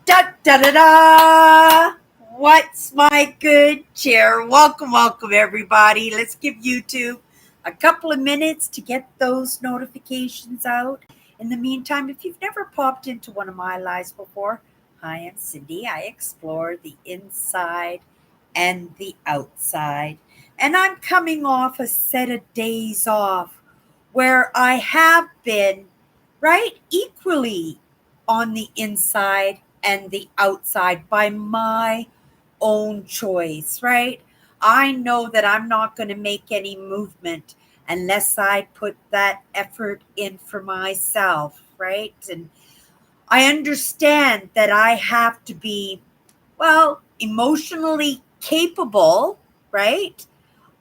Da da da da! What's my good cheer? Welcome, everybody. Let's give YouTube a couple of minutes to get those notifications out. In the meantime, if you've never popped into one of my lives before, hi, I'm Cindy. I explore the inside and the outside. And I'm coming off a set of days off where I have been, right, equally on the inside and the outside by my own choice, right? I know that I'm not going to make any movement unless I put that effort in for myself, right? And I understand that I have to be, well, emotionally capable, right?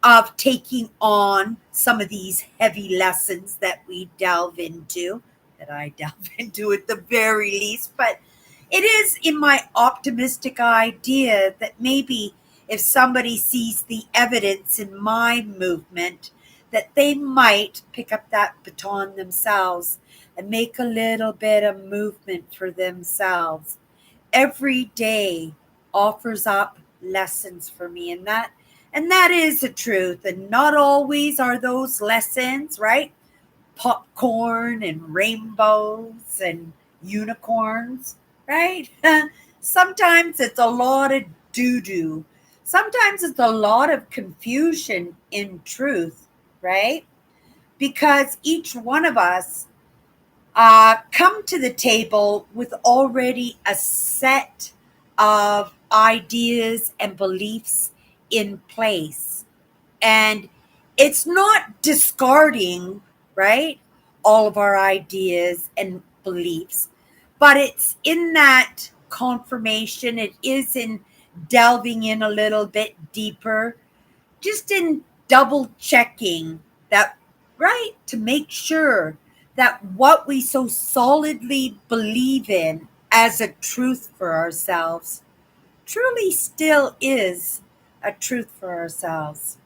Of taking on some of these heavy lessons that we delve into, that I delve into at the very least. But it is in my optimistic idea that maybe if somebody sees the evidence in my movement, that they might pick up that baton themselves and make a little bit of movement for themselves. Every day offers up lessons for me, and that is the truth. And not always are those lessons, right? Popcorn and rainbows and unicorns, right? Sometimes it's a lot of doo doo. Sometimes it's a lot of confusion in truth, right? Because each one of us come to the table with already a set of ideas and beliefs in place. And it's not discarding, right, all of our ideas and beliefs, but it's in that confirmation. It is in delving in a little bit deeper, just in double checking that, right, to make sure that what we so solidly believe in as a truth for ourselves truly still is a truth for ourselves.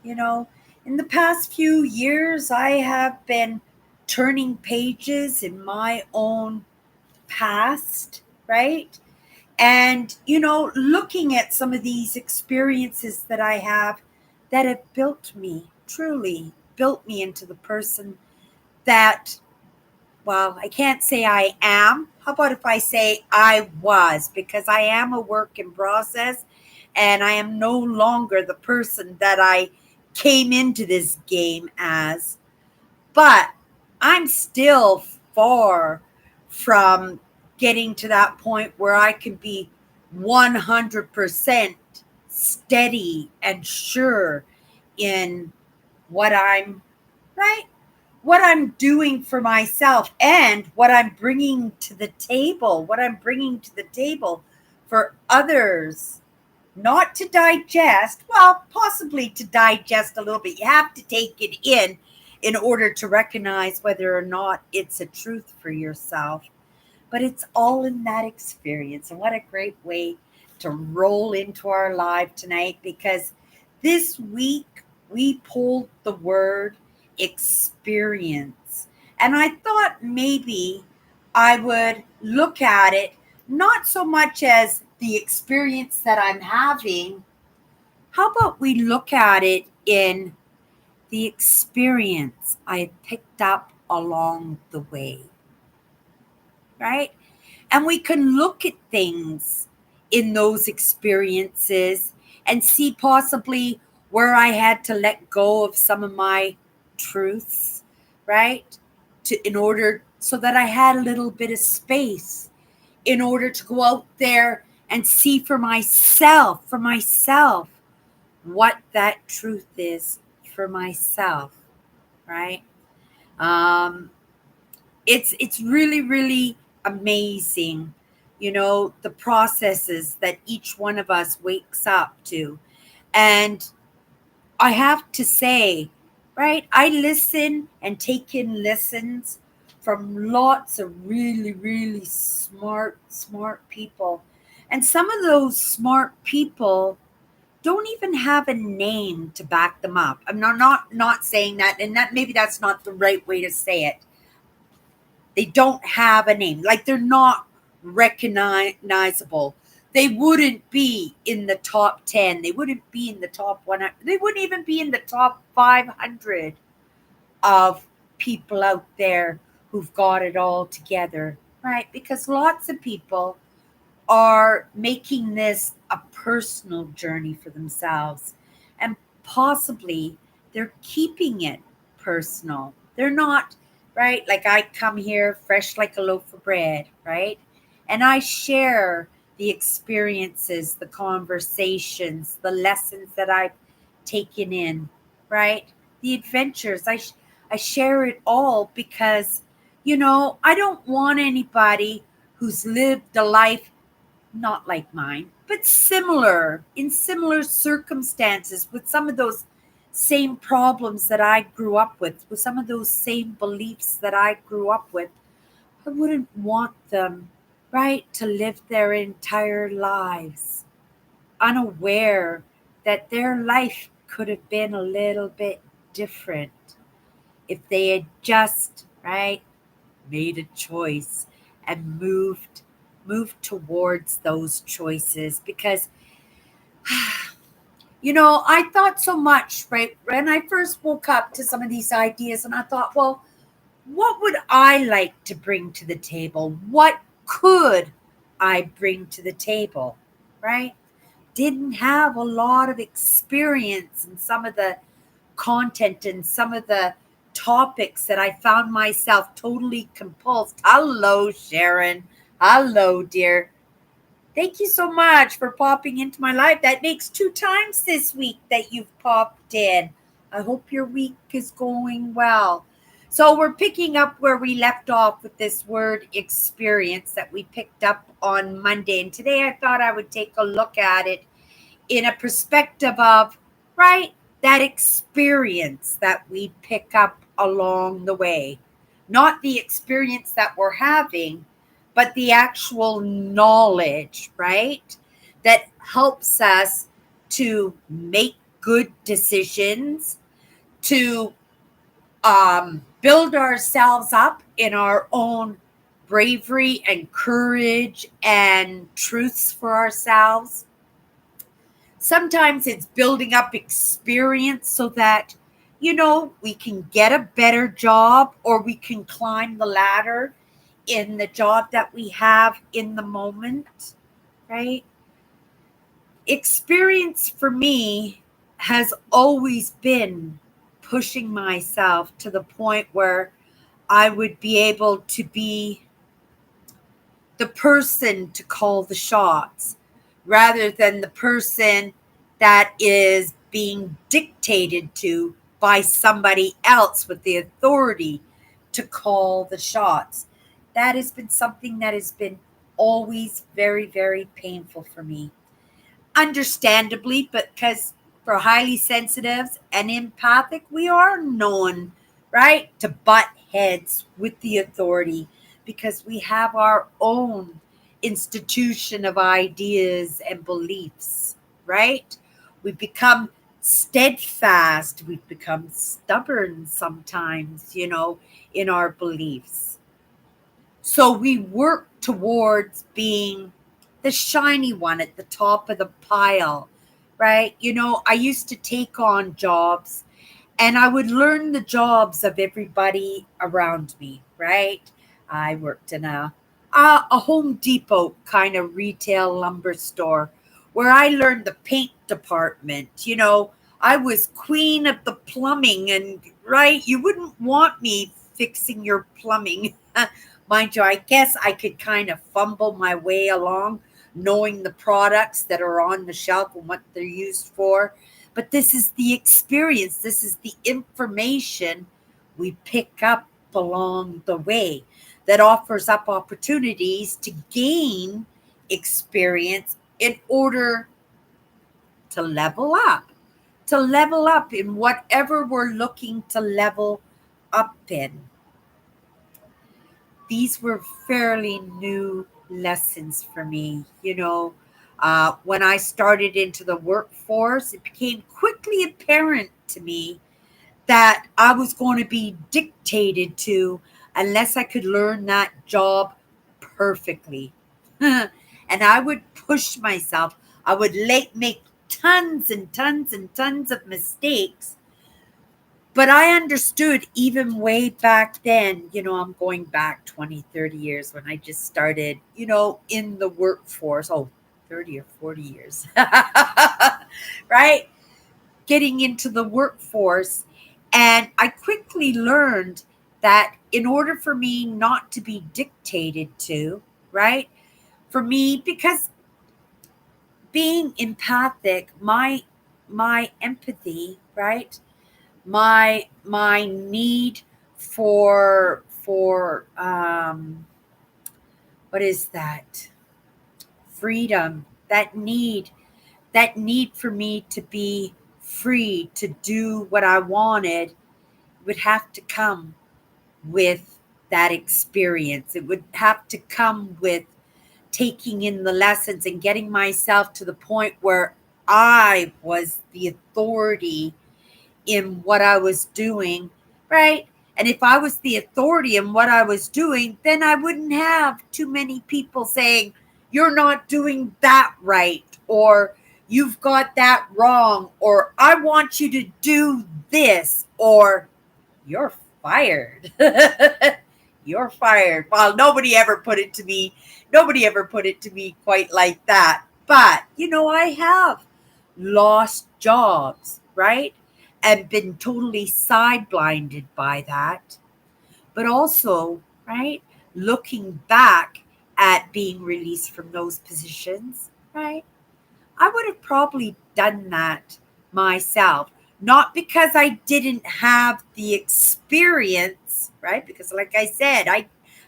You know, in the past few years, I have been turning pages in my own past, right? And, looking at some of these experiences that have built me, truly built me into the person that, well, I can't say I am. How about if I say I was? Because I am a work in process and I am no longer the person that I came into this game as. But I'm still far from getting to that point where I can be 100% steady and sure in what I'm, right? What I'm doing for myself and what I'm bringing to the table for others, not to digest, well, possibly to digest a little bit. You have to take it in order to recognize whether or not it's a truth for yourself. But it's all in that experience. And what a great way to roll into our live tonight, because this week we pulled the word experience. And I thought maybe I would look at it not so much as the experience that I'm having. How about we look at it in the experience I picked up along the way, right? And we can look at things in those experiences and see possibly where I had to let go of some of my truths, right? In order so that I had a little bit of space in order to go out there and see for myself, what that truth is for myself, right? Um, it's really really amazing, the processes that each one of us wakes up to. And I have to say, right, I listen and take in listens from lots of really really smart people, and some of those smart people don't even have a name to back them up. I'm not saying that, and that maybe that's not the right way to say it. They don't have a name. Like they're not recognizable. They wouldn't be in the top 10. They wouldn't be in the top 100. They wouldn't even be in the top 500 of people out there who've got it all together, right? Because lots of people are making this a personal journey for themselves. And possibly they're keeping it personal. They're not, right? Like I come here fresh like a loaf of bread, right? And I share the experiences, the conversations, the lessons that I've taken in, right? The adventures. I share it all because, I don't want anybody who's lived a life not like mine, but similar, in similar circumstances, with some of those same problems that I grew up with some of those same beliefs that I grew up with. I wouldn't want them, right, to live their entire lives unaware that their life could have been a little bit different if they had just, right, made a choice and moved towards those choices. Because I thought so much, right, when I first woke up to some of these ideas, and I thought, well, what would I like to bring to the table? What could I bring to the table, right? Didn't have a lot of experience in some of the content and some of the topics that I found myself totally compulsed. Hello, Sharon. Hello, dear. Thank you so much for popping into my life. That makes 2 times this week that you've popped in. I hope your week is going well. So we're picking up where we left off with this word experience that we picked up on Monday. And today I thought I would take a look at it in a perspective of, right, that experience that we pick up along the way. Not the experience that we're having, but the actual knowledge, right, that helps us to make good decisions, to build ourselves up in our own bravery and courage and truths for ourselves. Sometimes it's building up experience so that, we can get a better job or we can climb the ladder in the job that we have in the moment, right? Experience for me has always been pushing myself to the point where I would be able to be the person to call the shots rather than the person that is being dictated to by somebody else with the authority to call the shots. That has been something that has been always very, very painful for me. Understandably, because for highly sensitives and empathic, we are known, right, to butt heads with the authority because we have our own institution of ideas and beliefs, right? We become steadfast, we become stubborn sometimes, in our beliefs. So we work towards being the shiny one at the top of the pile, right? I used to take on jobs and I would learn the jobs of everybody around me, right? I worked in a Home Depot kind of retail lumber store where I learned the paint department. I was queen of the plumbing, and right, you wouldn't want me fixing your plumbing. Mind you, I guess I could kind of fumble my way along, knowing the products that are on the shelf and what they're used for. But this is the experience, this is the information we pick up along the way that offers up opportunities to gain experience in order to level up in whatever we're looking to level up in. These were fairly new lessons for me. When I started into the workforce, it became quickly apparent to me that I was going to be dictated to unless I could learn that job perfectly. And I would push myself. I would make tons and tons and tons of mistakes. But I understood even way back then, I'm going back 20, 30 years when I just started, in the workforce. Oh, 30 or 40 years. Right? Getting into the workforce. And I quickly learned that in order for me not to be dictated to, right? For me, because being empathic, my empathy, right? My need for what is that? Freedom. That need for me to be free to do what I wanted would have to come with that experience. It would have to come with taking in the lessons and getting myself to the point where I was the authority in what I was doing, right? And if I was the authority in what I was doing, then I wouldn't have too many people saying, you're not doing that right, or you've got that wrong, or I want you to do this, or you're fired. You're fired. Well, nobody ever put it to me. Nobody ever put it to me quite like that. But, I have lost jobs, right? And been totally side blinded by that. But also, right, looking back at being released from those positions, right? I would have probably done that myself. Not because I didn't have the experience, right? Because like I said,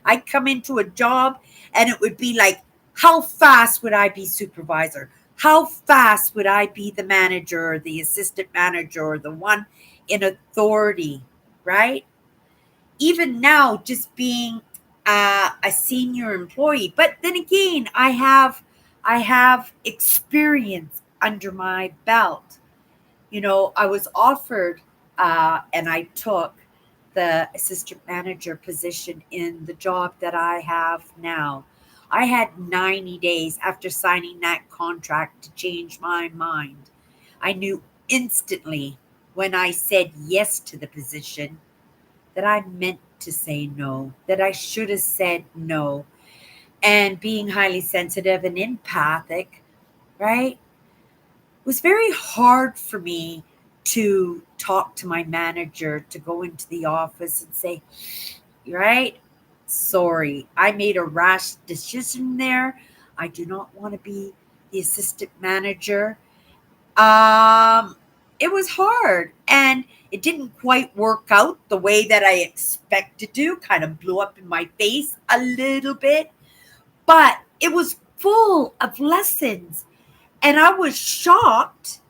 I'd come into a job and it would be like, how fast would I be supervisor? How fast would I be the manager or the assistant manager or the one in authority, right? Even now, just being a senior employee. But then again, I have experience under my belt. I was offered, and I took the assistant manager position in the job that I have now. I had 90 days after signing that contract to change my mind. I knew instantly when I said yes to the position that I meant to say no, that I should have said no. And being highly sensitive and empathic, right, it was very hard for me to talk to my manager, to go into the office and say, right, sorry, I made a rash decision there. I do not want to be the assistant manager. Um, it was hard and it didn't quite work out the way that I expected to. Kind of blew up in my face a little bit, but it was full of lessons. And I was shocked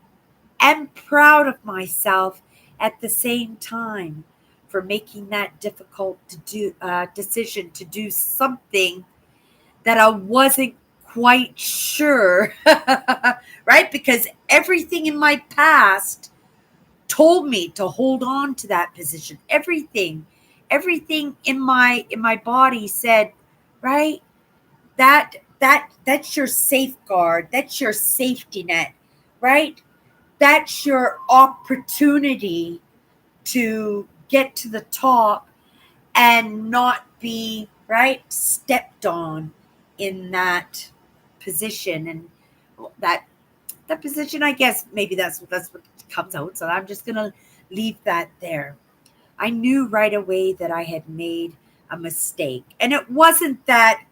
and proud of myself at the same time for making that difficult to do decision to do something that I wasn't quite sure, right? Because everything in my past told me to hold on to that position. Everything in my body said, right? That's your safeguard. That's your safety net, right? That's your opportunity to get to the top and not be right stepped on in that position. And that that position, I guess maybe that's what comes out, so I'm just gonna leave that there. I knew right away that I had made a mistake, and it wasn't that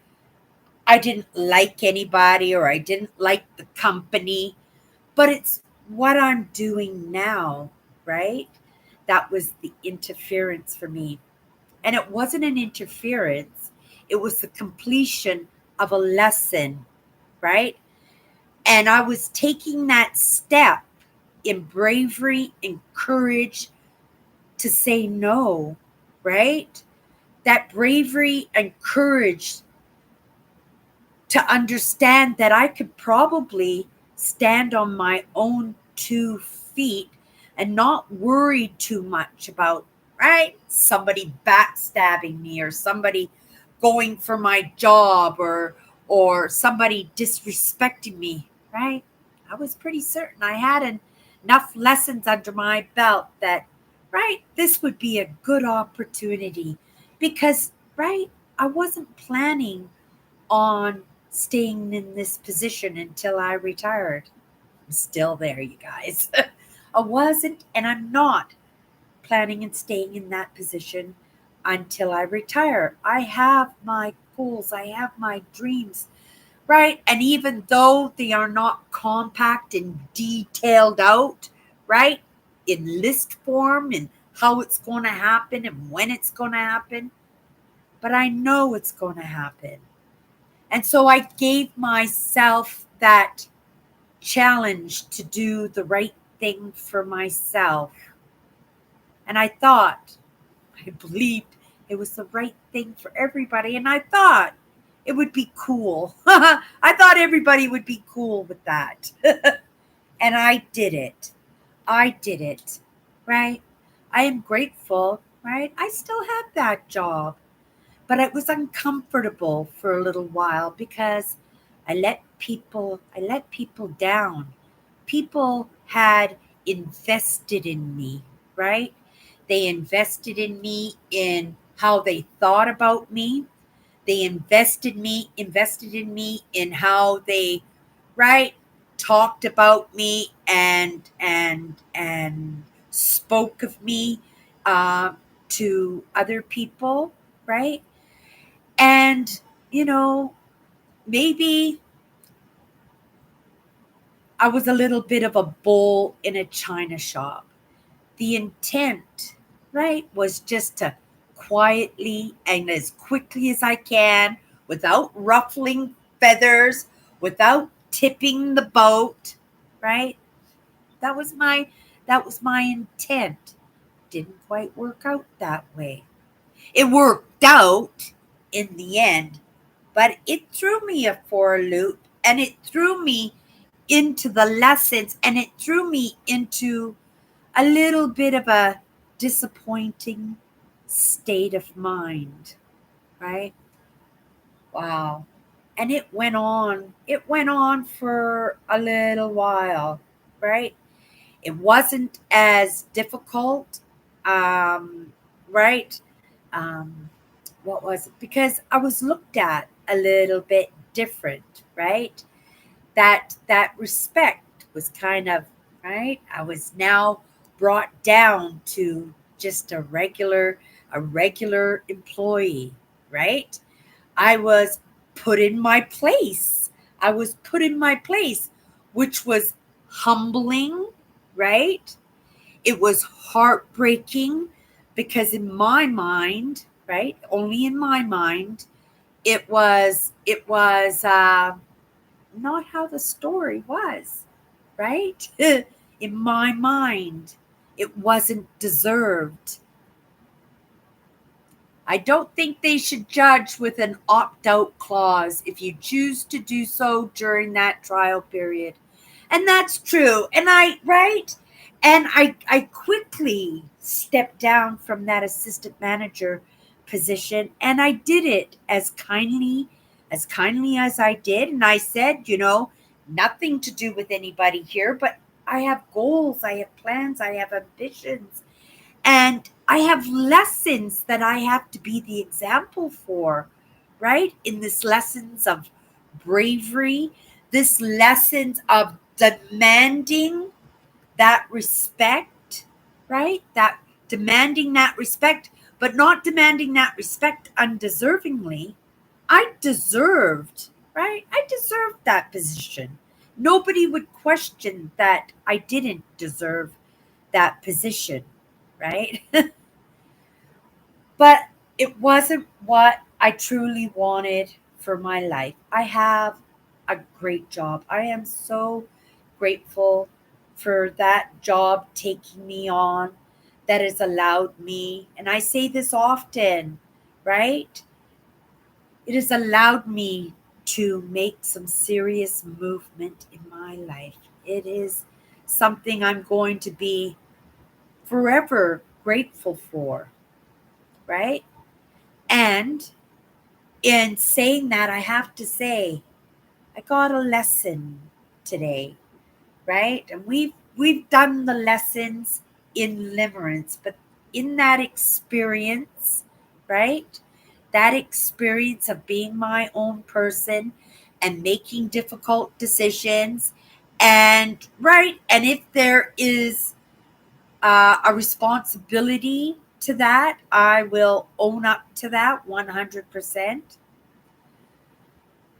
I didn't like anybody or I didn't like the company, but it's what I'm doing now, right? That was the interference for me. And it wasn't an interference, it was the completion of a lesson, right? And I was taking that step in bravery and courage to say no, right? That bravery and courage to understand that I could probably stand on my own 2 feet and not worry too much about, right? Somebody backstabbing me, or somebody going for my job, or somebody disrespecting me, right? I was pretty certain I had enough lessons under my belt that, right, this would be a good opportunity because, right, I wasn't planning on staying in this position until I retired. I'm still there, you guys. I wasn't, and I'm not planning on staying in that position until I retire. I have my goals, I have my dreams, right? And even though they are not compact and detailed out, right, in list form and how it's going to happen and when it's going to happen, but I know it's going to happen. And so I gave myself that challenge to do the right thing for myself. And I believed it was the right thing for everybody. And I thought it would be cool. I thought everybody would be cool with that. And I did it. I did it. Right? I am grateful. Right? I still have that job. But it was uncomfortable for a little while because I let people down. People had invested in me, right? They invested in me in how they thought about me. They invested in me in how they, right, talked about me and spoke of me uh, to other people, right? And, you know, maybe I was a little bit of a bull in a china shop. The intent, right, was just to quietly and as quickly as I can, without ruffling feathers, without tipping the boat, right? That was my intent. Didn't quite work out that way. It worked out in the end, but it threw me for a loop, and it threw me into the lessons, and it threw me into a little bit of a disappointing state of mind, right? Wow. And it went on for a little while, right? It wasn't as difficult, um, right? Um, what was it? Because I was looked at a little bit different, right? That respect was kind of, right. I was now brought down to just a regular employee, right. I was put in my place. I was put in my place, which was humbling, right. It was heartbreaking because in my mind, right, only in my mind, it was not how the story was, right? In my mind, it wasn't deserved. I don't think they should judge with an opt out clause if you choose to do so during that trial period. And that's true. And right? And I quickly stepped down from that assistant manager position, and I did it as kindly as I did. And I said, nothing to do with anybody here, but I have goals, I have plans, I have ambitions, and I have lessons that I have to be the example for, right? In this lessons of bravery, this lessons of demanding that respect, right? That demanding that respect, but not demanding that respect undeservingly. I deserved, right? I deserved that position. Nobody would question that I didn't deserve that position, right? But it wasn't what I truly wanted for my life. I have a great job. I am so grateful for that job taking me on, that has allowed me, and I say this often, right? It has allowed me to make some serious movement in my life. It is something I'm going to be forever grateful for. right? And in saying that, I have to say, I got a lesson today, right? And we've done the lessons in limerence, but in that experience, right? That experience of being my own person and making difficult decisions, and right, and if there is a responsibility to that, I will own up to that 100%.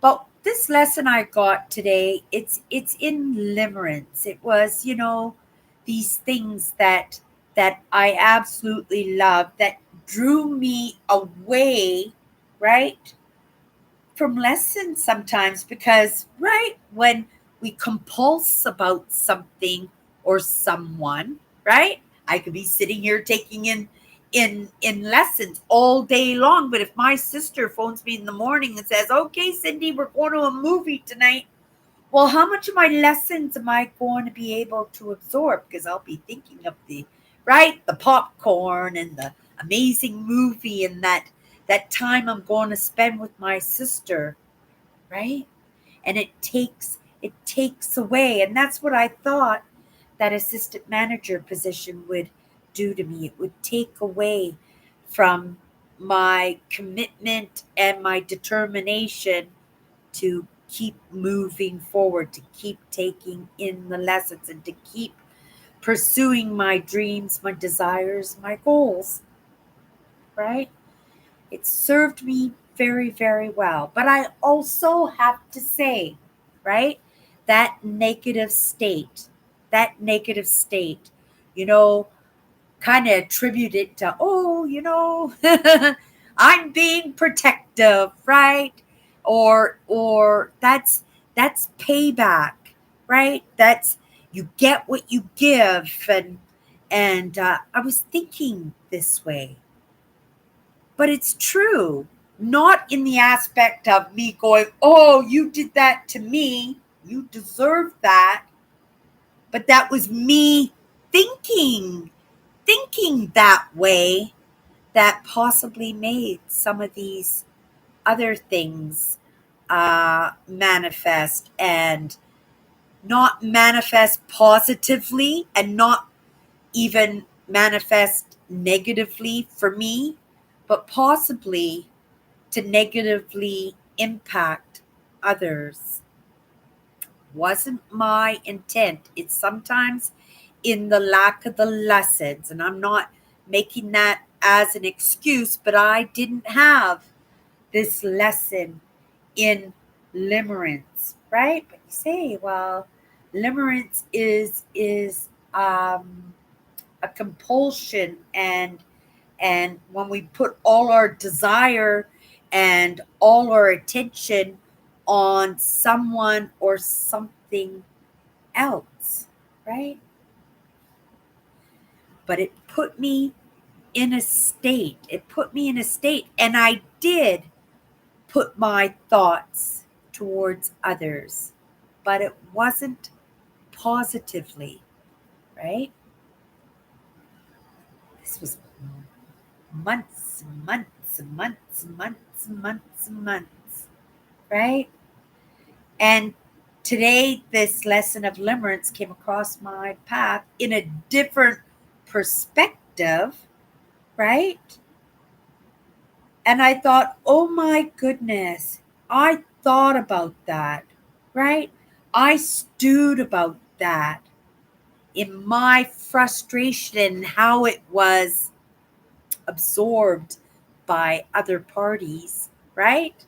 But this lesson I got today, it's in limerence. It was, these things that I absolutely love that drew me away, right, from lessons sometimes because, right, when we compulse about something or someone, right? I could be sitting here taking in lessons all day long, but if my sister phones me in the morning and says, "Okay, Cindy, we're going to a movie tonight," well, how much of my lessons am I going to be able to absorb? Because I'll be thinking of the popcorn and the amazing movie and that time I'm going to spend with my sister, right? And it takes away, and that's what I thought that assistant manager position would do to me. It would take away from my commitment and my determination to keep moving forward, to keep taking in the lessons, and to keep pursuing my dreams, my desires, my goals, right? It served me very, very well. But I also have to say, right, that negative state, you know, kind of attribute it to, oh, I'm being protective, right? Or that's payback, right? That's you get what you give, and I was thinking this way, but it's true. Not in the aspect of me going, oh, you did that to me, you deserve that, but that was me thinking that way that possibly made some of these other things manifest, and not manifest positively and not even manifest negatively for me, but possibly to negatively impact others. Wasn't my intent. It's sometimes in the lack of the lessons, and I'm not making that as an excuse, but I didn't have this lesson in limerence, right? But you say, well, limerence is a compulsion, and when we put all our desire and all our attention on someone or something else, right? But it put me in a state, and I did put my thoughts towards others, but it wasn't positively, right? This was months and months and months and months and months and months, right? And today, this lesson of limerence came across my path in a different perspective, right? And I thought, oh my goodness, I thought about that, right? I stewed about that in my frustration and how it was absorbed by other parties, right?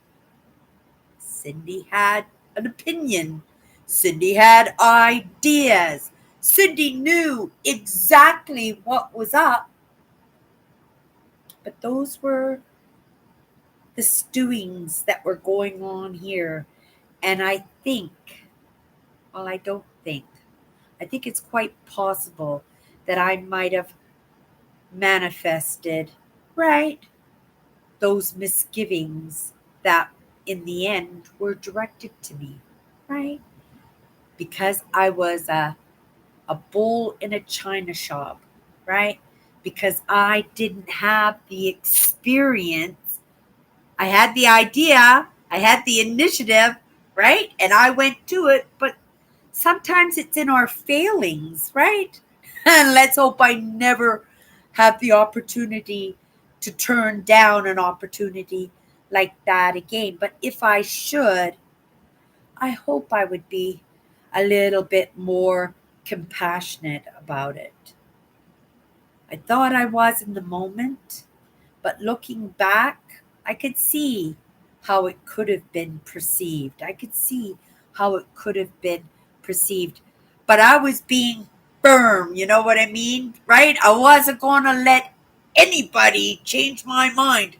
Cindy had an opinion. Cindy had ideas. Cindy knew exactly what was up, but those were the stewings that were going on here. And I think, well, I don't think, I think it's quite possible that I might have manifested, right, those misgivings that in the end were directed to me, right? Because I was a bull in a china shop, right? because I didn't have the experience. I had the idea, I had the initiative, right? And I went to it, but sometimes it's in our failings, right? And let's hope I never have the opportunity to turn down an opportunity like that again. But if I should, I hope I would be a little bit more compassionate about it. I thought I was in the moment, but looking back, I could see how it could have been perceived. I could see how it could have been perceived. But I was being firm, you know what I mean? Right? I wasn't going to let anybody change my mind.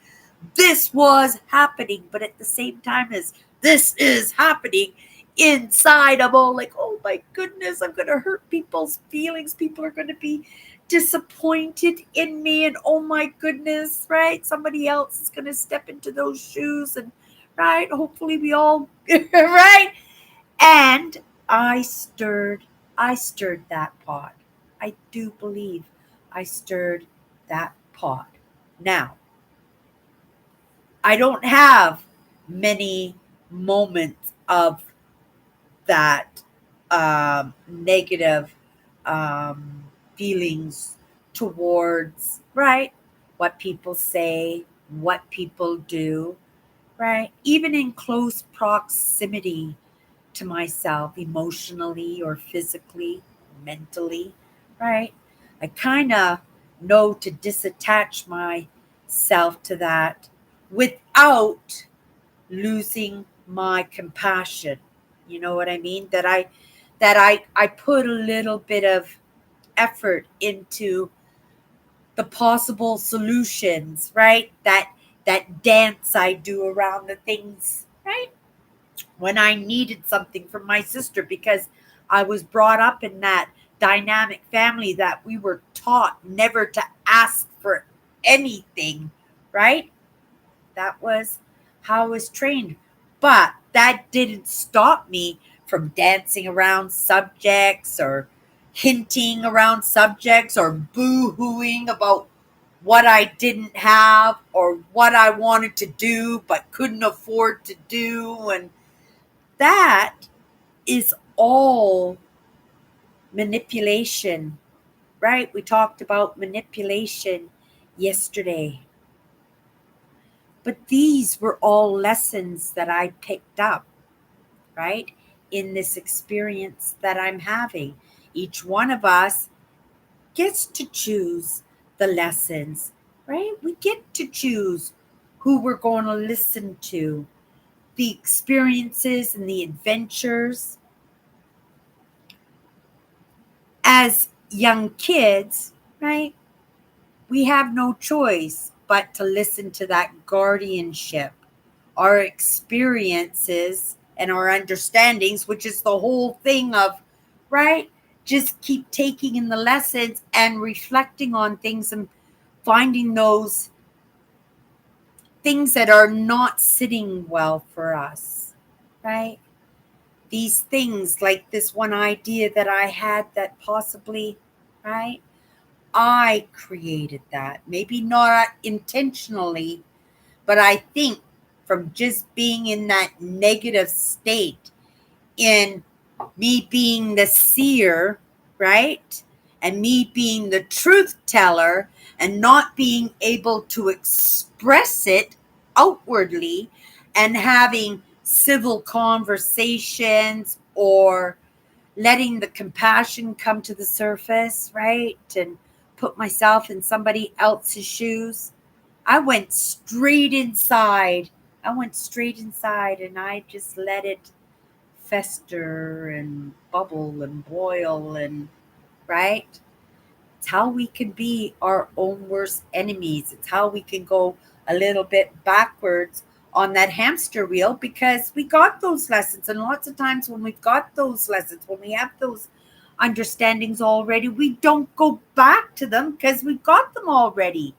This was happening, but at the same time as this is happening, inside I'm all like, oh my goodness, I'm going to hurt people's feelings. People are going to be disappointed in me, and oh my goodness, right? Somebody else is going to step into those shoes, and right, hopefully we all right. And I stirred that pot. I do believe I stirred that pot. Now, I don't have many moments of that negative feelings towards, right, what people say, what people do, right? Even in close proximity to myself, emotionally or physically, mentally, right? I kind of know to disattach myself to that without losing my compassion. You know what I mean? That I put a little bit of effort into the possible solutions, right? That dance I do around the things, right? When I needed something from my sister, because I was brought up in that dynamic family that we were taught never to ask for anything, right? That was how I was trained. But that didn't stop me from dancing around subjects or hinting around subjects or boo hooing about what I didn't have or what I wanted to do but couldn't afford to do. And that is all manipulation, right? We talked about manipulation yesterday. But these were all lessons that I picked up, right, in this experience that I'm having. Each one of us gets to choose the lessons, right? We get to choose who we're going to listen to, the experiences and the adventures. As young kids, right, we have no choice but to listen to that guardianship, our experiences and our understandings, which is the whole thing of, right? Just keep taking in the lessons and reflecting on things and finding those things that are not sitting well for us, right? These things like this one idea that I had that possibly, right? I created that. Maybe not intentionally, but I think from just being in that negative state, in me being the seer, right? And me being the truth teller and not being able to express it outwardly and having civil conversations or letting the compassion come to the surface, right? And put myself in somebody else's shoes. I went straight inside. I went straight inside and I just let it fester and bubble and boil and, right? It's how we can be our own worst enemies. It's how we can go a little bit backwards on that hamster wheel because we got those lessons. And lots of times when we've got those lessons, when we have those understandings already, we don't go back to them because we've got them already.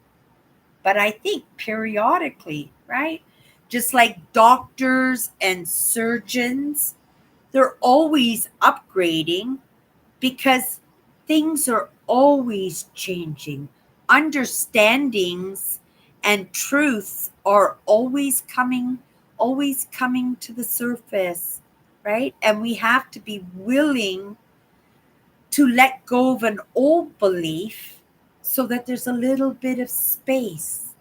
But I think periodically, right? Just like doctors and surgeons, they're always upgrading because things are always changing. understandings and truths are always coming to the surface, right? And we have to be willing to let go of an old belief so that there's a little bit of space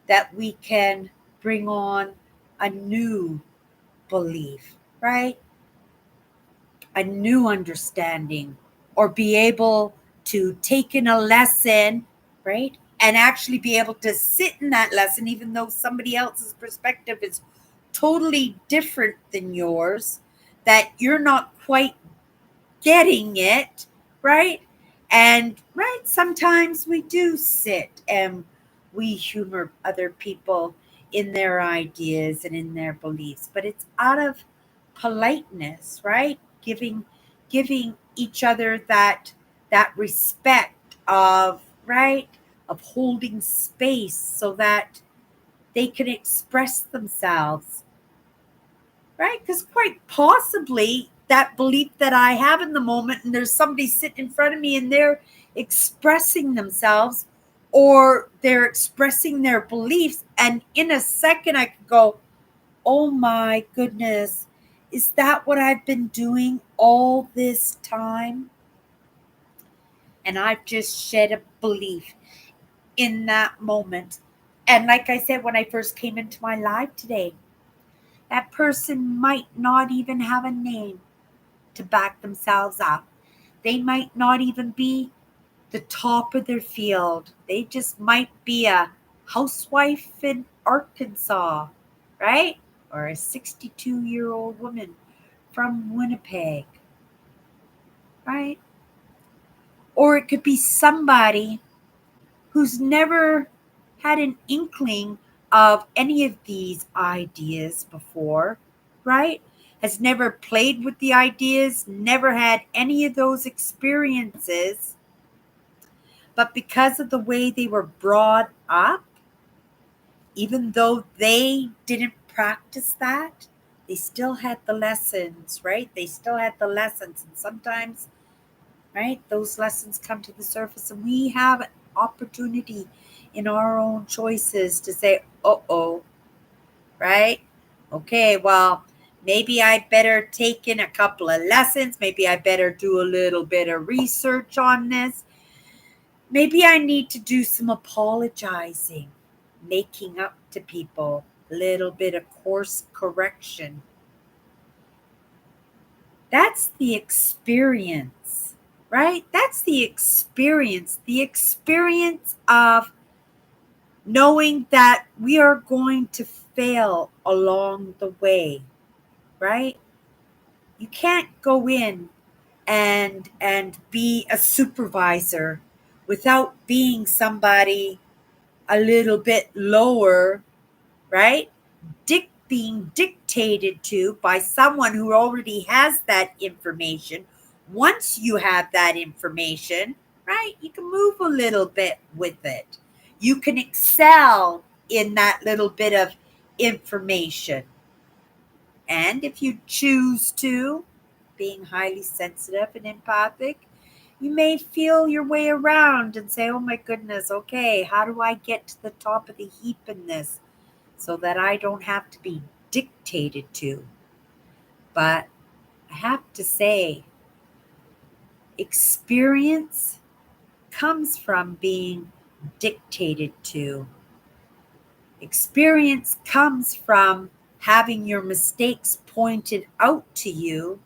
that we can bring on a new belief, right? A new understanding, or be able to take in a lesson, right? And actually be able to sit in that lesson, even though somebody else's perspective is totally different than yours, that you're not quite getting it, right? And right, sometimes we do sit and we humor other people in their ideas and in their beliefs, but it's out of politeness, right? Giving each other that respect of, right, of holding space so that they can express themselves, right? Because quite possibly that belief that I have in the moment, and there's somebody sitting in front of me and they're expressing themselves or they're expressing their beliefs. And in a second, I could go, oh my goodness, is that what I've been doing all this time? And I've just shed a belief in that moment. And like I said, when I first came into my life today, that person might not even have a name to back themselves up. They might not even be the top of their field. They just might be a housewife in Arkansas, right? Or a 62-year-old woman from Winnipeg, right? Or it could be somebody who's never had an inkling of any of these ideas before, right? Has never played with the ideas, never had any of those experiences, but because of the way they were brought up, even though they didn't practice that, they still had the lessons, right? They still had the lessons. And sometimes, right, those lessons come to the surface, and we have an opportunity in our own choices to say, oh, right? Okay, well, maybe I better take in a couple of lessons. Maybe I better do a little bit of research on this. Maybe I need to do some apologizing, making up to people, a little bit of course correction. That's the experience, right? That's the experience of knowing that we are going to fail along the way, right? You can't go in and be a supervisor without being somebody a little bit lower, right? Being dictated to by someone who already has that information. Once you have that information, right, you can move a little bit with it. You can excel in that little bit of information. And if you choose to, being highly sensitive and empathic, you may feel your way around and say, oh my goodness, okay, how do I get to the top of the heap in this so that I don't have to be dictated to? But I have to say, experience comes from being dictated to. Experience comes from having your mistakes pointed out to you,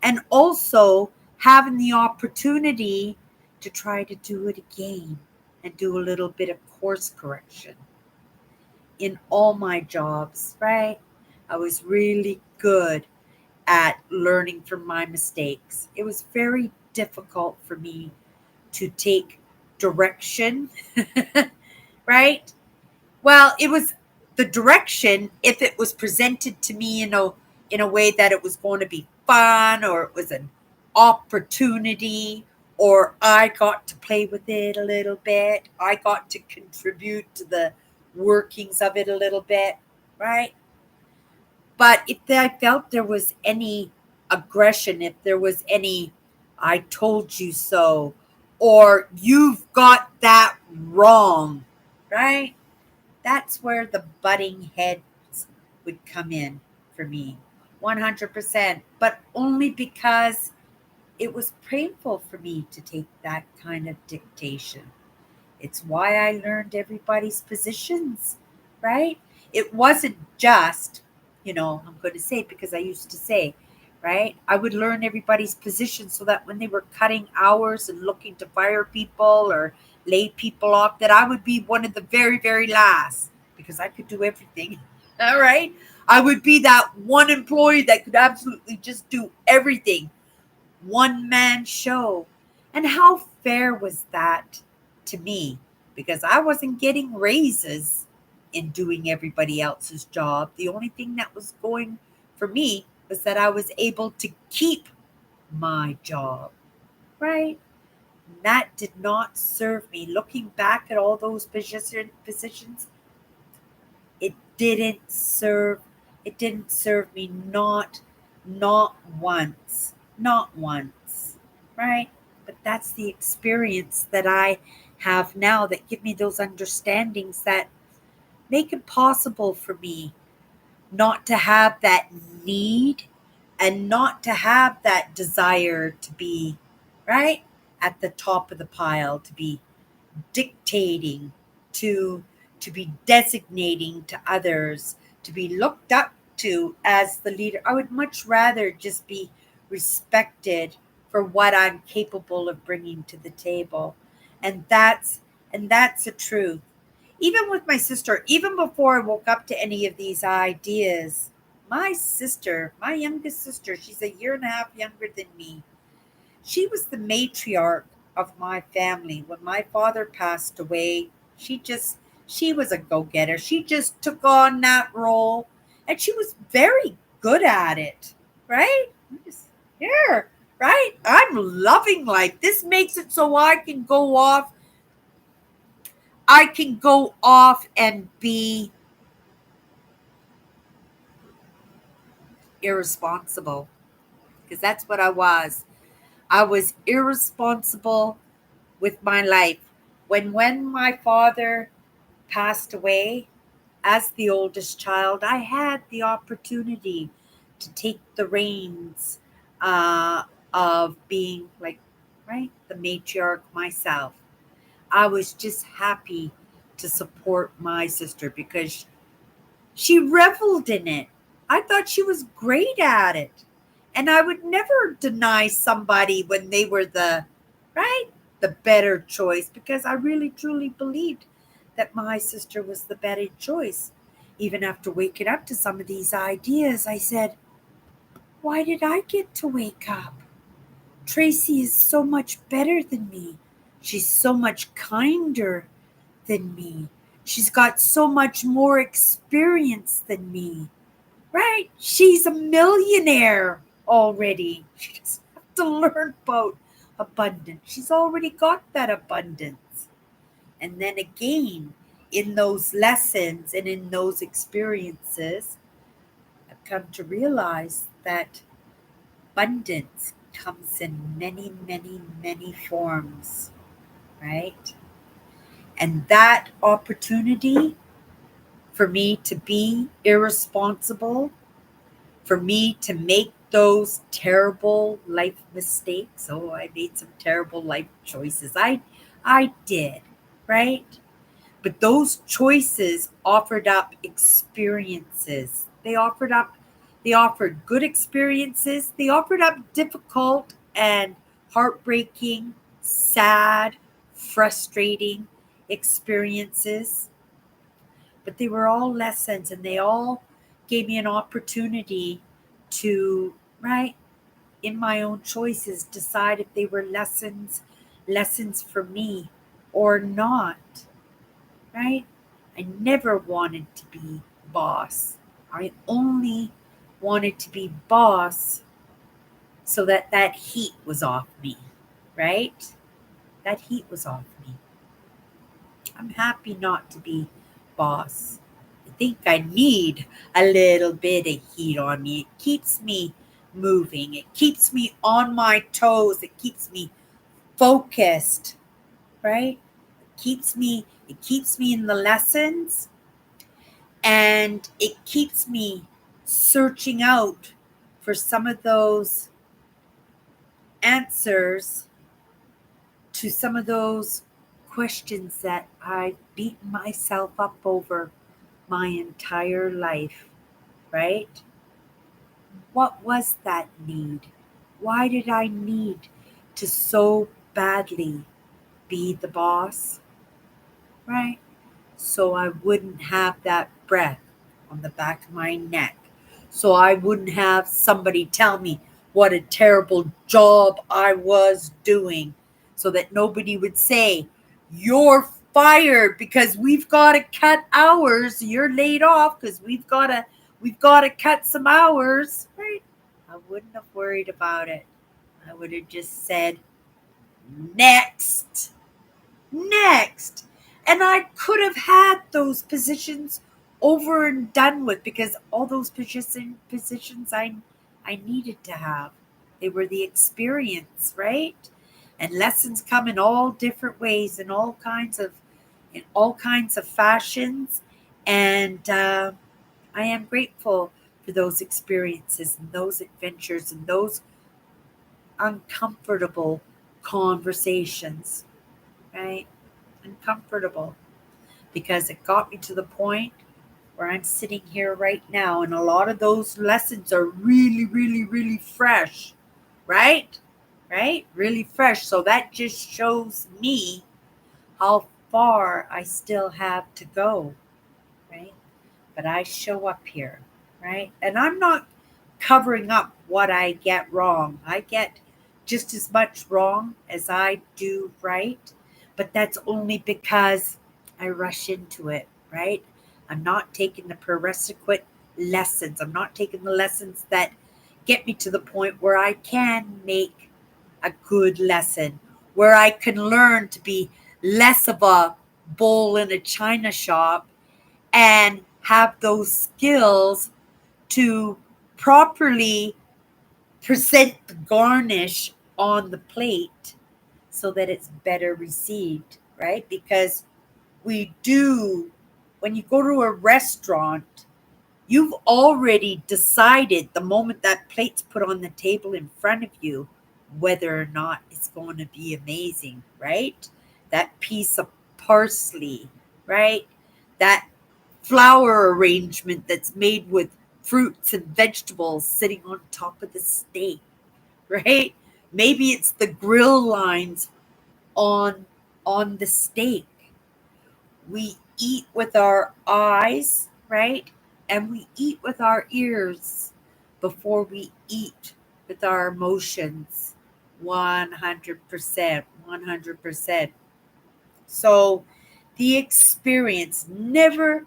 and also having the opportunity to try to do it again and do a little bit of course correction. In all my jobs, right, I was really good at learning from my mistakes. It was very difficult for me to take direction, right? Well, it was the direction if it was presented to me in a way that it was going to be fun, or it was an opportunity, or I got to play with it a little bit. I got to contribute to the workings of it a little bit, right? But if I felt there was any aggression, if there was any, I told you so, or you've got that wrong, right? That's where the butting heads would come in for me, 100%. But only because it was painful for me to take that kind of dictation. It's why I learned everybody's positions, right? It wasn't just, I'm going to say it because I used to say, right? I would learn everybody's position so that when they were cutting hours and looking to fire people or lay people off, that I would be one of the very, very last because I could do everything. All right. I would be that one employee that could absolutely just do everything, one man show. And how fair was that to me? Because I wasn't getting raises in doing everybody else's job. The only thing that was going for me was that I was able to keep my job, right? And that did not serve me. Looking back at all those positions, it didn't serve it didn't serve me, not once, not once, right? But that's the experience that I have now that give me those understandings that make it possible for me not to have that need and not to have that desire to be right at the top of the pile, to be dictating, to be designating to others, to be looked up to as the leader. I would much rather just be respected for what I'm capable of bringing to the table. And that's the truth. Even with my sister, even before I woke up to any of these ideas, my sister, my youngest sister, she's a year and a half younger than me. She was the matriarch of my family. When my father passed away, she was a go-getter. She just took on that role and she was very good at it. Right? Just here, right? I'm loving life. This makes it so I can go off and be irresponsible because that's what I was. I was irresponsible with my life. When my father passed away as the oldest child, I had the opportunity to take the reins uh, of being like, right, the matriarch myself. I was just happy to support my sister because she reveled in it. I thought she was great at it. And I would never deny somebody when they were right, the better choice because I really truly believed that my sister was the better choice. Even after waking up to some of these ideas, I said, why did I get to wake up? Tracy is so much better than me. She's so much kinder than me. She's got so much more experience than me. Right? She's a millionaire already. She doesn't have to learn about abundance. She's already got that abundance. And then again, in those lessons and in those experiences, I've come to realize that abundance comes in many, many, many forms, right? And that opportunity for me to be irresponsible, for me to make those terrible life mistakes. Oh, I made some terrible life choices. I did, right? But those choices offered up experiences. They offered good experiences. They offered up difficult and heartbreaking, sad, frustrating experiences. But they were all lessons and they all gave me an opportunity to, right, in my own choices, decide if they were lessons for me or not, right? I never wanted to be boss. I only wanted to be boss so that that heat was off me, right? That heat was off me. I'm happy not to be boss. I think I need a little bit of heat on me. It keeps me moving. It keeps me on my toes. It keeps me focused, right? It keeps me in the lessons, and it keeps me searching out for some of those answers to some of those questions that I've beaten myself up over my entire life, right? What was that need? Why did I need to so badly be the boss, right? So I wouldn't have that breath on the back of my neck. So I wouldn't have somebody tell me what a terrible job I was doing, so that nobody would say, "You're fired because we've got to cut hours. You're laid off because we've got to cut some hours." Right? I wouldn't have worried about it. I would have just said, "Next." Next. And I could have had those positions over and done with, because all those positions I needed to have. They were the experience, right? And lessons come in all different ways, in all kinds of fashions. And I am grateful for those experiences and those adventures and those uncomfortable conversations, right? Uncomfortable, because it got me to the point where I'm sitting here right now, and a lot of those lessons are really, really, really fresh, right? Right? Really fresh. So that just shows me how far I still have to go, right? But I show up here, right? And I'm not covering up what I get wrong. I get just as much wrong as I do right, but that's only because I rush into it, right? I'm not taking the prerequisite lessons. I'm not taking the lessons that get me to the point where I can make a good lesson, where I can learn to be less of a bull in a china shop and have those skills to properly present the garnish on the plate so that it's better received, right? Because we do, when you go to a restaurant, you've already decided the moment that plate's put on the table in front of you whether or not it's going to be amazing, right? That piece of parsley, right? That flower arrangement that's made with fruits and vegetables sitting on top of the steak, right? Maybe it's the grill lines on the steak. We eat with our eyes, right? And we eat with our ears before we eat with our emotions. 100%. 100%. So the experience, never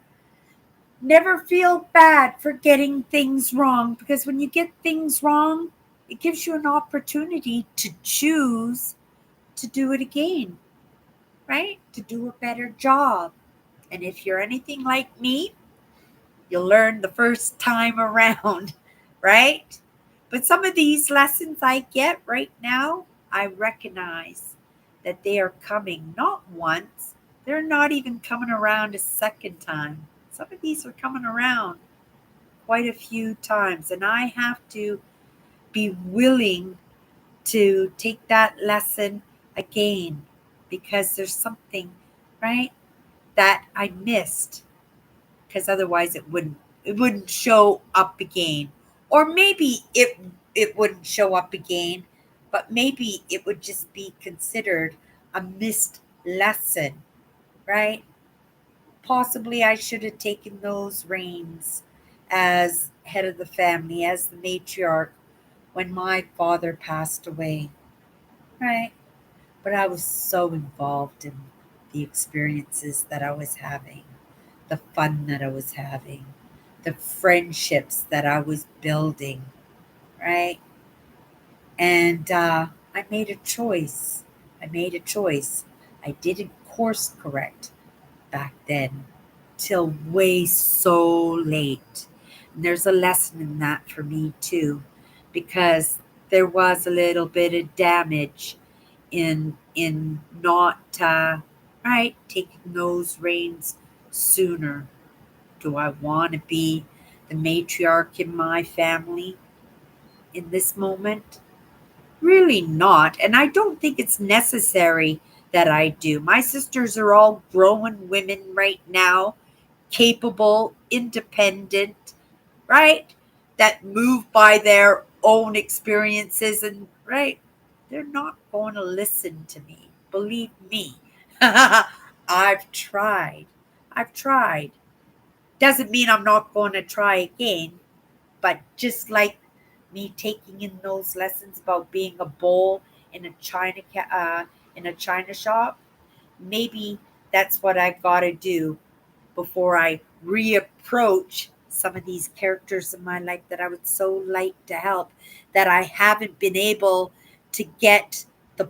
feel bad for getting things wrong, because when you get things wrong, it gives you an opportunity to choose to do it again, right? To do a better job. And if you're anything like me, you'll learn the first time around, right? But some of these lessons I get right now, I recognize that they are coming not once, they're not even coming around a second time. Some of these are coming around quite a few times, and I have to be willing to take that lesson again, because there's something, right, that I missed, because otherwise it wouldn't show up again. Or maybe it wouldn't show up again, but maybe it would just be considered a missed lesson, right? Possibly I should have taken those reins as head of the family, as the matriarch, when my father passed away, right? But I was so involved in the experiences that I was having, the fun that I was having, the friendships that I was building, right? And I made a choice. I made a choice. I didn't course correct back then till way so late. And there's a lesson in that for me too, because there was a little bit of damage in not right? Taking those reins sooner. Do I want to be the matriarch in my family in this moment? Really not. And I don't think it's necessary that I do. My sisters are all grown women right now, capable, independent, right? That move by their own experiences and, right? They're not going to listen to me. Believe me. I've tried. I've tried. Doesn't mean I'm not going to try again, but just like me taking in those lessons about being a bull in a in a china shop, maybe that's what I got to do before I reapproach some of these characters in my life that I would so like to help, that I haven't been able to get the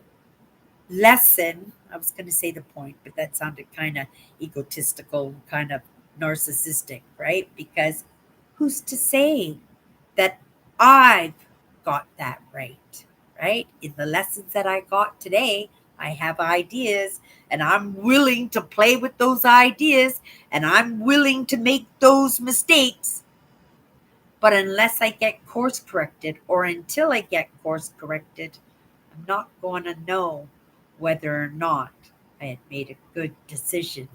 lesson. I was going to say the point, but that sounded kind of egotistical, kind of narcissistic, right? Because who's to say that I've got that right, right? In the lessons that I got today, I have ideas and I'm willing to play with those ideas and I'm willing to make those mistakes. But unless I get course corrected or until I get course corrected, I'm not going to know whether or not I had made a good decision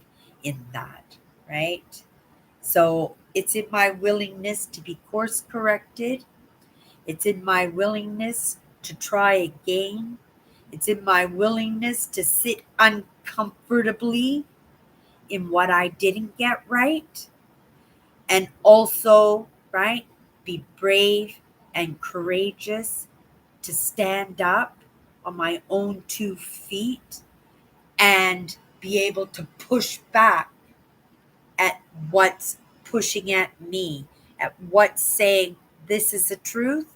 in that, right? So it's in my willingness to be course corrected. It's in my willingness to try again. It's in my willingness to sit uncomfortably in what I didn't get right. And also, right, be brave and courageous to stand up on my own 2 feet and be able to push back at what's pushing at me, at what's saying this is the truth,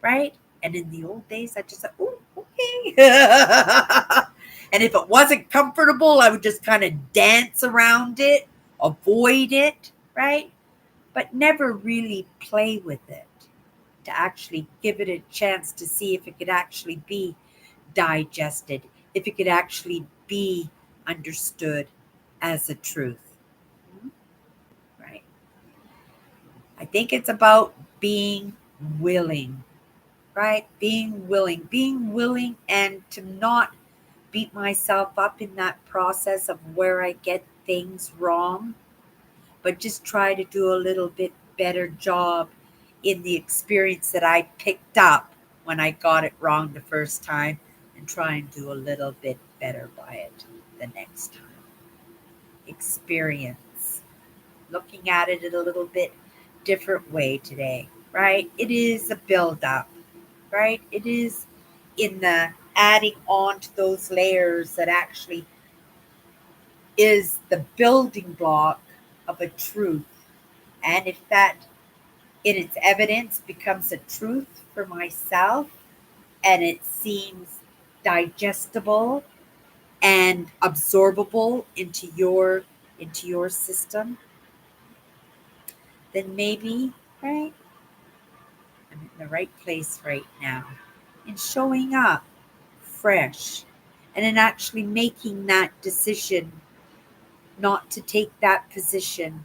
right? And in the old days, I just said, "Oh, okay." And if it wasn't comfortable, I would just kind of dance around it, avoid it, right? But never really play with it to actually give it a chance to see if it could actually be digested, if it could actually be understood as a truth, right? I think it's about being willing, right? Being willing, and to not beat myself up in that process of where I get things wrong, but just try to do a little bit better job in the experience that I picked up when I got it wrong the first time and try and do a little bit better by it the next time. Experience. Looking at it in a little bit different way today, right? It is a build up, right? It is in the adding on to those layers that actually is the building block of a truth. And if that in its evidence becomes a truth for myself and it seems digestible and absorbable into your system, then maybe, right, I'm in the right place right now. In showing up fresh and in actually making that decision not to take that position,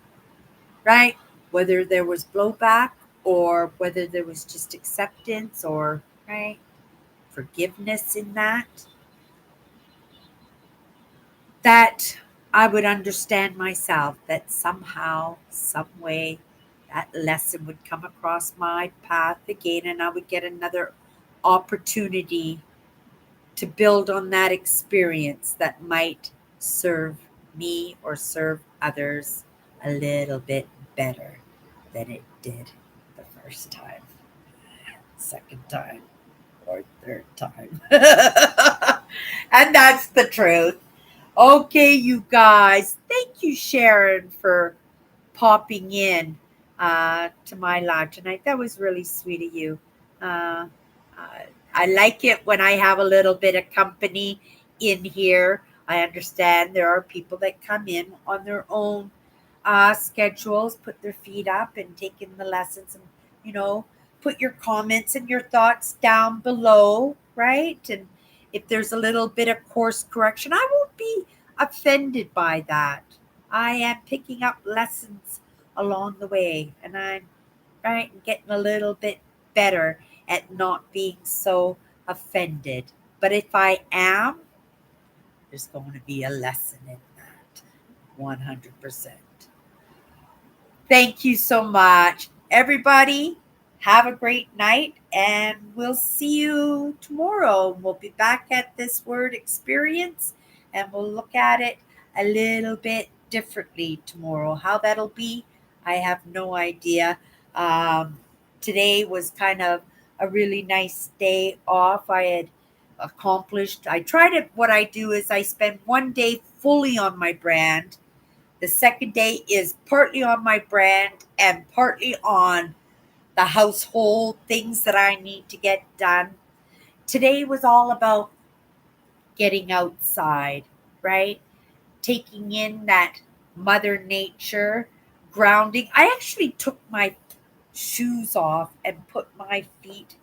right? Whether there was blowback or whether there was just acceptance or, right, forgiveness in that I would understand myself that somehow, some way, that lesson would come across my path again and I would get another opportunity to build on that experience that might serve me or serve others a little bit better than it did the first time, second time, or third time. And that's the truth. Okay, you guys. Thank you, Sharon, for popping in to my live tonight. That was really sweet of you. Uh, uh, I like it when I have a little bit of company in here. I understand there are people that come in on their own schedules, put their feet up and take in the lessons and, you know, put your comments and your thoughts down below, right? And if there's a little bit of course correction, offended by that. I am picking up lessons along the way, and I'm getting a little bit better at not being so offended. But if I am, there's going to be a lesson in that, 100%. Thank you so much. Everybody, have a great night, and we'll see you tomorrow. We'll be back at this word experience, and we'll look at it a little bit differently tomorrow. How that'll be, I have no idea. Um, Today was kind of a really nice day off. I had accomplished, I try to, what I do is I spend one day fully on my brand. The second day is partly on my brand and partly on the household things that I need to get done. Today was all about getting outside, right? Taking in that Mother Nature, grounding. I actually took my shoes off and put my feet,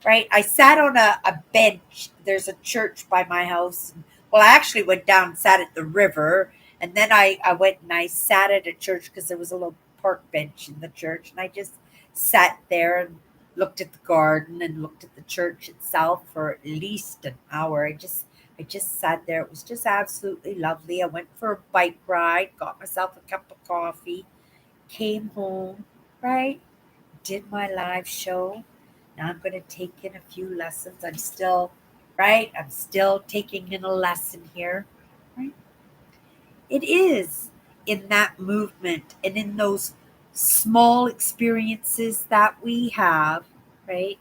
right? I sat on a bench. There's a church by my house. Well, I actually went down and sat at the river. And then I went and I sat at a church because there was a little park bench in the church. And I just sat there and looked at the garden and looked at the church itself for at least an hour. I just sat there. It was just absolutely lovely. I went for a bike ride, got myself a cup of coffee, came home, right? Did my live show. Now I'm going to take in a few lessons. I'm still, right? I'm still taking in a lesson here, right? It is in that movement and in those small experiences that we have, right?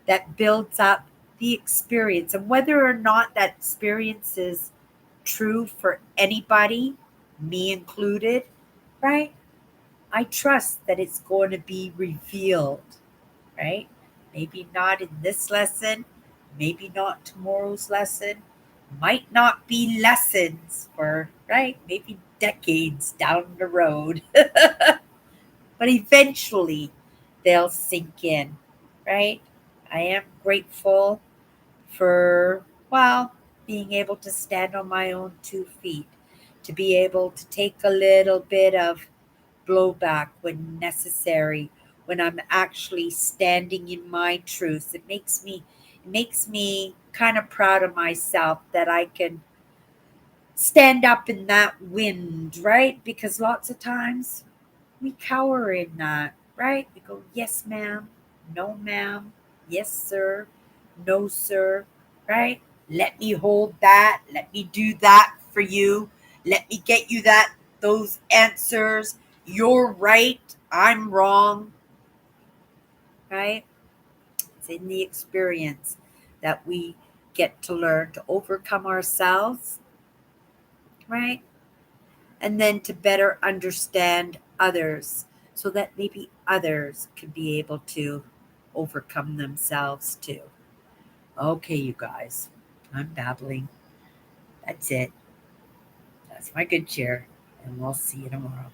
That builds up the experience. And whether or not that experience is true for anybody, me included, right? I trust that it's going to be revealed, right? Maybe not in this lesson, maybe not tomorrow's lesson, might not be lessons for, right? Maybe decades down the road, but eventually they'll sink in, right? I am grateful for, well, being able to stand on my own 2 feet, to be able to take a little bit of blowback when necessary, when I'm actually standing in my truth. It makes me kind of proud of myself that I can stand up in that wind, right? Because lots of times we cower in that, right? We go, yes, ma'am, no, ma'am, yes, sir, no, sir, right? Let me hold that. Let me do that for you. Let me get you those answers. You're right. I'm wrong, right? It's in the experience that we get to learn to overcome ourselves, right? And then to better understand others so that maybe others can be able to overcome themselves too. Okay, you guys, I'm babbling. That's it. That's my good cheer. And we'll see you tomorrow.